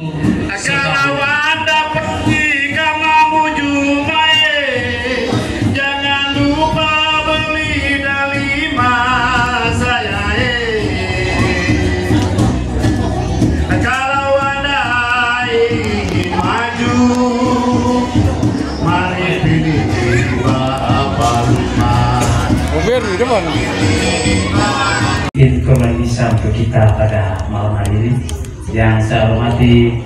Kalau Anda pergi karena muju mae, jangan lupa beli dalima saya. Kalau Anda ingin maju, mari pilih Bapak Lukman. Informasi bisa untuk kita pada malam hari ini. Yang saya hormati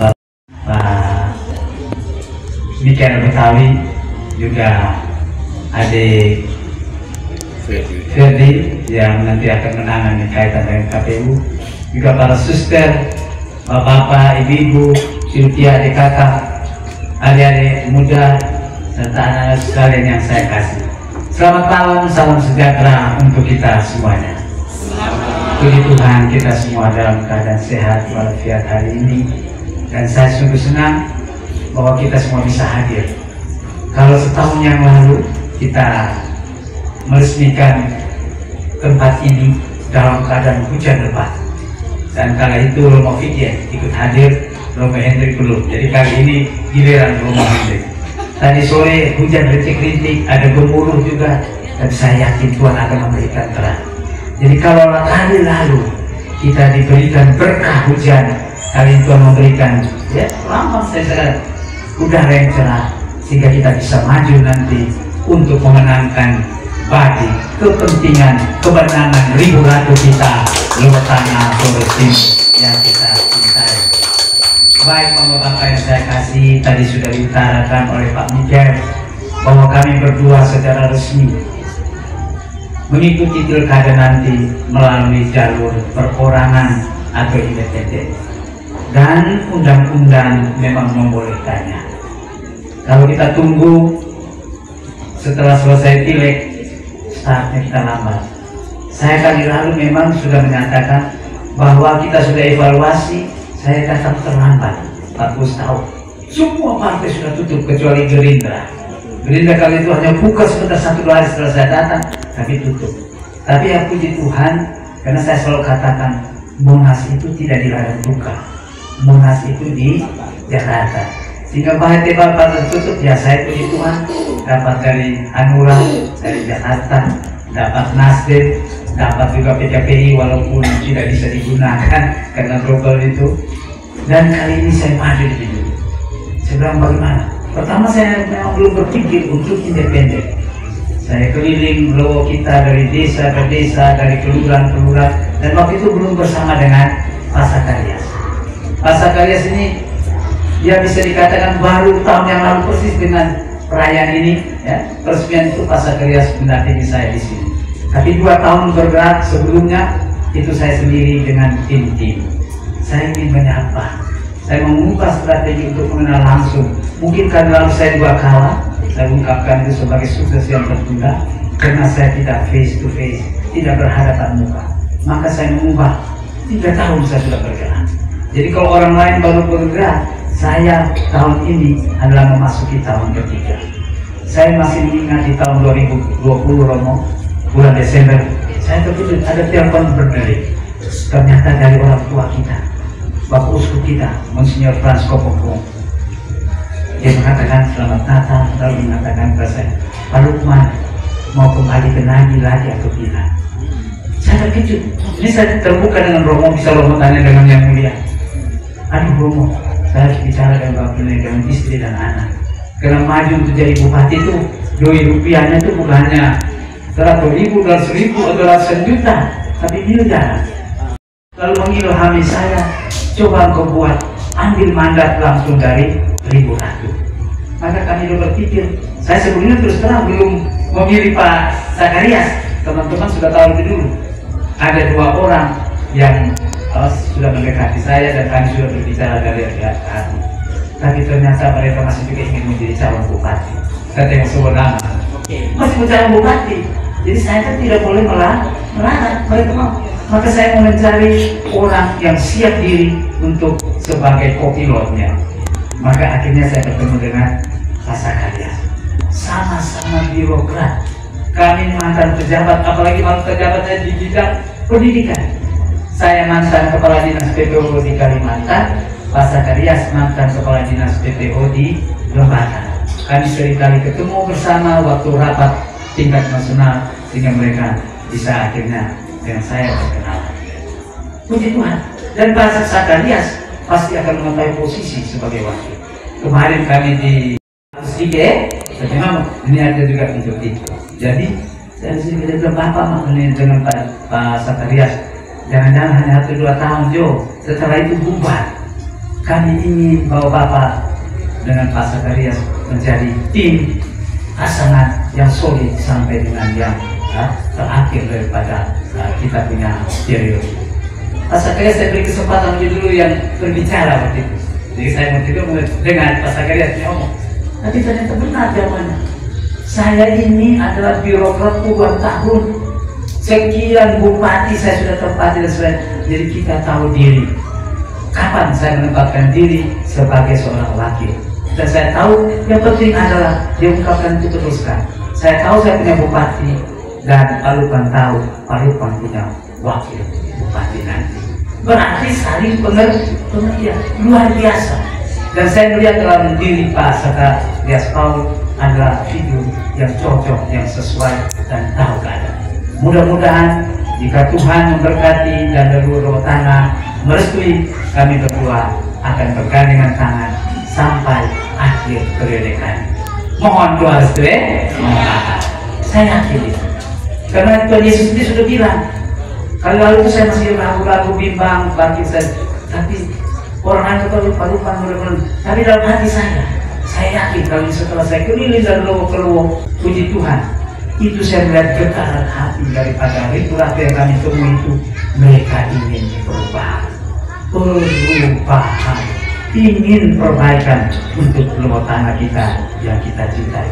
Bapak Mikael Betawi, juga adik Ferdi yang nanti akan menangani kaitan dengan KPU, juga para suster, bapak-bapak, ibu-ibu, Sylvia, adik kakak, adik-adik muda, serta anak-anak sekalian yang saya kasih. Selamat malam, salam sejahtera untuk kita semuanya. Puji Tuhan, kita semua dalam keadaan sehat walafiat hari ini, dan saya sungguh senang bahwa kita semua bisa hadir. Kalau setahun yang lalu kita meresmikan tempat ini dalam keadaan hujan lebat, dan kala itu Romo Fikir ikut hadir, Romo Hendrik belum. Jadi kali ini giliran Romo Hendrik. Tadi sore hujan rintik-rintik, ada gemuruh juga, dan saya yakin Tuhan akan memberikan terang. Jadi kalau hari lalu kita diberikan berkah hujan, kali Tuhan memberikan lama saya udara yang cerah, sehingga kita bisa maju nanti untuk memenangkan bagi kepentingan kebenangan ribu ratu kita luar tanah Palestina yang kita cintai. Baik bapak-bapak yang saya kasih, tadi sudah diutarakan oleh Pak Mikael bahwa kami berdua secara resmi mengikuti pilkada nanti melalui jalur perorangan atau independen, dan undang-undang memang membolehkannya. Kalau kita tunggu setelah selesai pileg, startnya kita lambat. Saya kali lalu memang sudah menyatakan bahwa kita sudah evaluasi, saya datang terlambat 40 tahun. Semua partai sudah tutup kecuali Gerindra. Gerindra kali itu hanya buka sebentar 1-2 hari setelah saya datang, tapi tutup. Tapi ya puji Tuhan, karena saya selalu katakan Monas itu tidak di ladang buka, Monas itu di Jakarta. Sehingga bapak tertutup, ya saya puji Tuhan dapat dari Hanura, dari Jakarta, dapat Nasdem, dapat juga PKPI walaupun tidak bisa digunakan karena global itu. Dan kali ini saya maju di sini. Saya bilang bagaimana? Pertama saya memang belum berpikir untuk independen. Saya keliling logo kita dari desa ke desa, dari kelurahan ke kelurahan, dan waktu itu belum bersama dengan Pak Sakarias. Pak Sakarias ini ya bisa dikatakan baru tahun yang lalu persis dengan perayaan ini, ya, peresmian itu Pak Sakarias mendampingi saya di sini. Tapi 2 tahun bergerak sebelumnya itu saya sendiri dengan tim-tim. Saya ingin menyapa, saya mengubah strategi untuk mengenal langsung. Mungkin karena lalu saya 2 kalah, saya ungkapkan itu sebagai sukses yang tertunda, karena saya tidak face to face, tidak berhadapan muka. Maka saya mengubah, 3 tahun saya sudah bergerak. Jadi kalau orang lain baru bergerak, saya tahun ini adalah memasuki tahun ketiga. Saya masih mengingat di tahun 2020 Romo, bulan Desember, saya terkejut ada telepon berdering. Ternyata dari orang tua kita, Bapak Uskup kita, Monsignor Frans Kopongkong. Dia mengatakan selamat Natal, lalu mengatakan kepada saya, Pak Lukman mau kembali ke Nadi lagi atau tidak? Saya terkejut. Ini saya terbuka dengan Romo, bisa Romo tanya dengan yang mulia. Aduh Romo, saya harus bicara dengan Bapak Pendeta, dengan istri dan anak. Karena maju untuk jadi bupati itu, doi rupiahnya itu bukannya 100.000, 200.000 atau ratusan juta, tapi miliar. Lalu mengilhami saya, coba engkau buat, ambil mandat langsung dari ribu ratu. Maka kami sudah berpikir, saya sebelumnya terus terang belum memilih Pak Sakarias. Teman-teman sudah tahu itu dulu. Ada 2 orang yang sudah mendekati saya dan kami sudah berbicara dari hati. Tapi ternyata mereka masih juga ingin menjadi calon bupati. Saya tengok semua nama, masih calon bupati. Jadi saya kan tidak boleh melarang mereka mau. Maka saya mau mencari orang yang siap diri untuk sebagai kopilotnya. Maka akhirnya saya bertemu dengan Pak Sakarias. Sama-sama birokrat. Kami mantan pejabat, apalagi mantan pejabatnya di bidang pendidikan. Saya mantan kepala dinas PPU di Kalimantan, Pak Sakarias, mantan Kepala Dinas PPO di Lembata. Kami seringkali ketemu bersama waktu rapat tingkat nasional, sehingga mereka bisa akhirnya dengan saya berkenalan. Puji Tuhan. Dan Pak Sakarias pasti akan mengetahui posisi sebagai wakil. Kemarin kami di Sike, saya memang ini ada juga untuk itu. Jadi saya sendiri bilang Bapak dengan Pak Sakarias, jangan-jangan hanya 1-2 tahun Jo, setelah itu bubar. Kami ingin bawa Bapak dengan Pak Sakarias menjadi tim pasangan yang solid sampai dengan yang terakhir daripada kita punya periode. Pak Sakarias saya beri kesempatan dulu yang berbicara waktu itu. Jadi saya waktu itu dengan Pak Sakarias ngomong, tapi ternyata benar jawabannya. Saya ini adalah birokrat puluhan tahun, sekian bupati saya sudah tempati dan sebagainya. Jadi kita tahu diri kapan saya menempatkan diri sebagai seorang wakil. Dan saya tahu yang penting adalah diungkapkan itu teruskan. Saya tahu saya punya bupati dan Palupan tahu Palupan punya wakil bupati nanti. Berarti saling pengertian luar biasa. Dan saya melihat dalam diri Pak Sakarias Paul adalah figur yang cocok, yang sesuai dan tahu keadaan. Mudah-mudahan jika Tuhan memberkati dan leluhur tanah merestui, kami berdua akan bergandengan tangan sampai akhir periode kami. Mohon doa restu. Saya yakin itu. Karena Tuhan Yesus ini sudah bilang, kali lalu itu saya masih ragu-ragu, bimbang, bangkit saya. Tapi orang lain ketahui Palupan benar-benar. Tapi dalam hati saya yakin kalau setelah saya keliling dan keluar, puji Tuhan, itu saya melihat getaran hati daripada ritual yang kami temui itu. Mereka ingin perubahan, ingin perbaikan untuk rumah tangga kita yang kita cintai.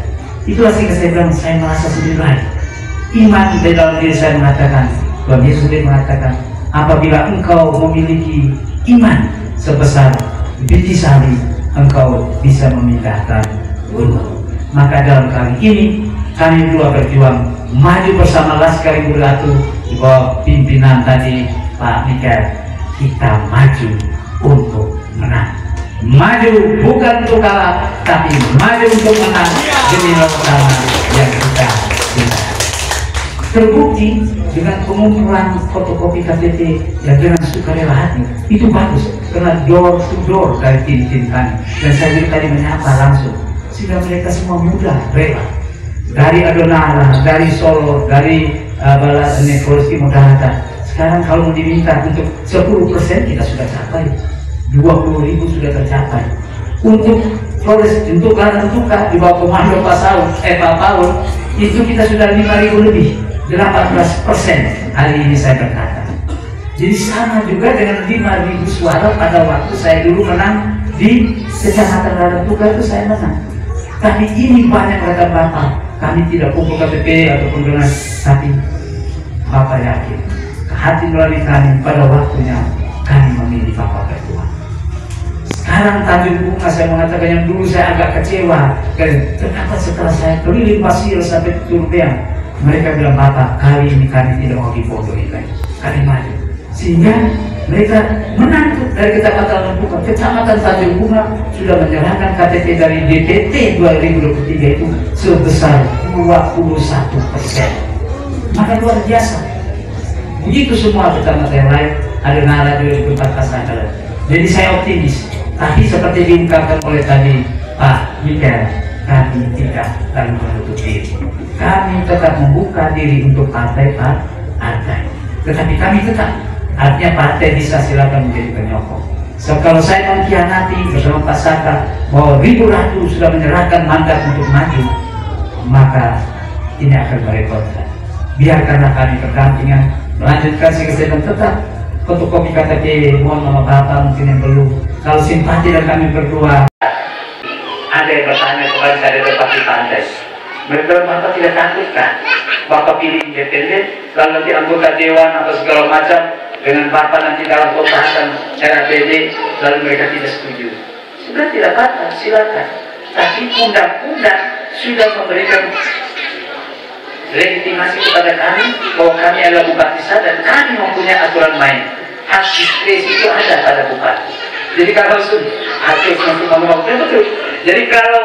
Itulah sehingga saya bilang saya merasa sendiri lagi. Iman di dalam diri saya mengatakan, Tuhan Yesus mengatakan, apabila engkau memiliki iman sebesar biji sawi, engkau bisa memindahkan gunung. Maka dalam kali ini kami berdua berjuang maju bersama Laskar Ibu Ratu di bawah pimpinan tadi Pak Mikael. Kita maju untuk menang. Maju bukan untuk kalah, tapi maju untuk menang demi pertama yang kita cintai. Terbukti dengan pengumpulan fotokopi KTP dan dengan sukarela hati itu bagus, karena door to door dari tim kami. Dan saya tadi menyapa langsung sehingga mereka semua mudah rela dari Adonala, dari Solo, dari Baladene, Polski, Modalata. Sekarang kalau diminta untuk 10% kita sudah capai, 20.000 sudah tercapai. Untuk Flores, untuk Kanan Tuka di bawah komando Pak Paul itu kita sudah 5.000 lebih, 18% hari ini saya berkata. Jadi sama juga dengan 5.000 suara pada waktu saya dulu menang di Kecamatan Kanan Tuka itu saya menang. Tapi ini banyak kata Bapak, kami tidak kumpul KTP ataupun dengan, tapi Bapak yakin hati melalui kami pada waktunya kami memilih Bapak berdua. Sekarang Tanjung Bunga saya mengatakan yang dulu saya agak kecewa, kenapa setelah saya keliling Pasir sampai Turbeang, mereka bilang Bapak kali ini kami tidak mau dibodohi lagi, kami maju. Sehingga mereka menang dari Kecamatan Tanjung Bunga sudah menyerahkan KTP dari DPT 2023 itu sebesar 21%. Maka luar biasa. Begitu semua kecamatan yang lain ada nara juga di tempat Kasangkalan. Jadi saya optimis. Tapi seperti diungkapkan oleh tadi Pak Mikael, kami tidak lalu menutup diri. Kami tetap membuka diri untuk partai. Tetapi kami tetap, artinya partai bisa silakan menjadi penyokong. So, kalau saya mengkhianati bersama Pak Saka bahwa Ibu Ratu sudah menyerahkan mandat untuk maju, maka ini akan merepotkan. Biarkanlah kami berdampingan melanjutkan sehingga tetap fotokopi KTP. Mohon nama Bapak mungkin yang belum, kalau simpati dan kami berdua. Ada yang bertanya kepada saya di tempat di pantai, mereka Bapak tidak takut kan Bapak pilih independen lalu nanti anggota dewan atau segala macam dengan Bapak nanti dalam pembahasan RAPD lalu mereka tidak setuju? Sudah tidak apa-apa, silakan. Tapi undang-undang sudah memberikan legitimasi kepada kami bahwa kami adalah bupati sah dan kami mempunyai aturan main. Hak diskresi itu ada pada bupati. Jadi kalau hasil ngomong betul. Jadi kalau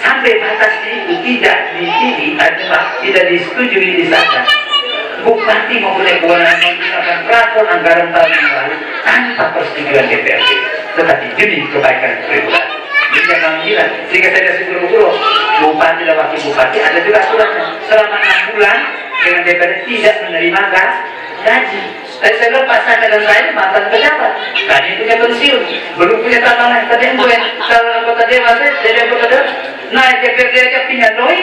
sampai batas itu tidak dipilih, artinya tidak disetujui disahkan, bupati mempunyai kewenangan memisahkan plafon anggaran tahun yang lalu tanpa persetujuan DPRD, tetapi demi kebaikan pribadi. Jadi jangan bilang, sehingga saya kasih buru-buru, bupati dan wakil bupati ada juga aturannya. Selama 6 bulan dengan DPRD tidak menerima gaji. Saya lepas saya dan saya mantan pejabat. Tadi punya pensiun, belum punya tabungan. Tadi yang punya kalau anggota dewan, jadi anggota dewan, naik DPRD aja pindah doi,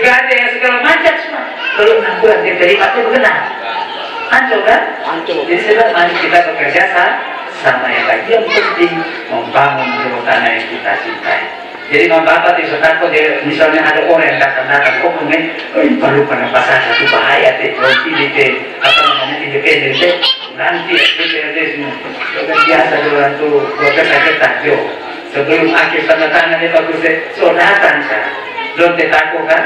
gak ada yang segala macam semua. Belum 6 bulan DPRD pasti berkenan. Hancur kan? Hancur. Jadi saya bilang, mari kita bekerja sama yang baik. Yang penting membangun Jawa Tanah yang kita cintai. Jadi Bapak tidak takut dia, misalnya ada orang yang datang-datang, kok mungkin, perlu pada pasar satu bahaya teh, kalau tidak apa namanya independen teh, nanti DPRD semua, biasa orang tuh, gua kata jo, sebelum akhir tanda tangan dia bagus deh, so datang kan, don't takut kan,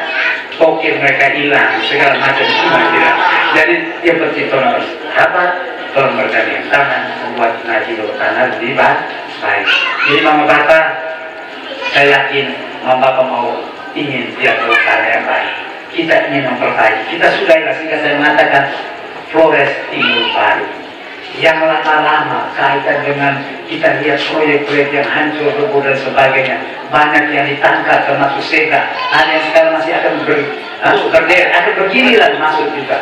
pokir mereka hilang, segala macam semua tidak. Jadi yang penting tolong bersahabat, tolong bergandeng tangan, membuat ngaji Jawa Tanah lebih baik. Jadi Mama Bapak, saya yakin Bapak mau ingin lihat Jawa Tanah yang baik. Kita ingin memperbaiki. Kita sudah sehingga saya mengatakan Flores Timur baru. Yang lama-lama kaitan dengan kita lihat proyek-proyek yang hancur, roboh dan sebagainya. Banyak yang ditangkap termasuk Sega. Ada yang sekarang masih akan bergiliran masuk juga.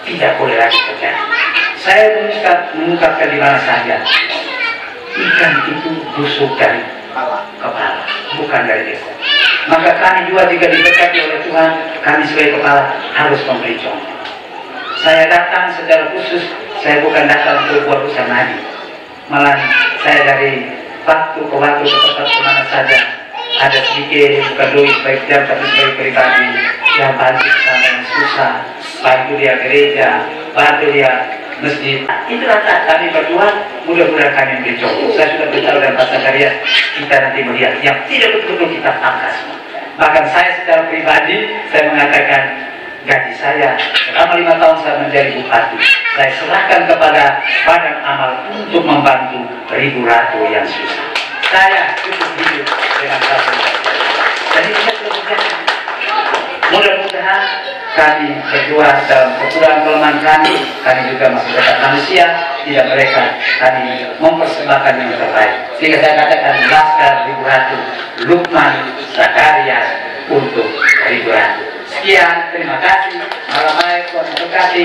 Tidak boleh lagi terjadi. Saya mengungkapkan di mana saja. Ikan itu busuk dari kepala, bukan dari desa. Maka kami juga jika diberkati oleh Tuhan, kami sebagai kepala harus memberi contoh. Saya datang secara khusus, saya bukan datang untuk buat usaha nabi. Malah saya dari waktu ke waktu ke tempat kemana saja ada sedikit bukan duit baik jam tapi sebagai pribadi yang bantu sama yang susah, bantu dia gereja, bantu dia masjid. Itulah saat kami berdua, mudah-mudahan kami memberi contoh. Saya sudah beritahu dalam bahasa karya, kita nanti melihat yang tidak betul-betul kita angkat. Bahkan saya secara pribadi, saya mengatakan gaji saya selama 5 tahun saya menjadi bupati, saya serahkan kepada badan amal untuk membantu ribu ratu yang susah. Saya cukup hidup dengan satu. Jadi kita terus mudah-mudahan kami berdua dalam kekurangan kelemahan kami juga masih tetap manusia, tidak mereka kami mempersembahkan yang terbaik. Sehingga saya katakan Laskar Ribu Ratu, Lukman Zakaria untuk Ribu Ratu. Sekian, terima kasih. Malam baik, Tuhan memberkati.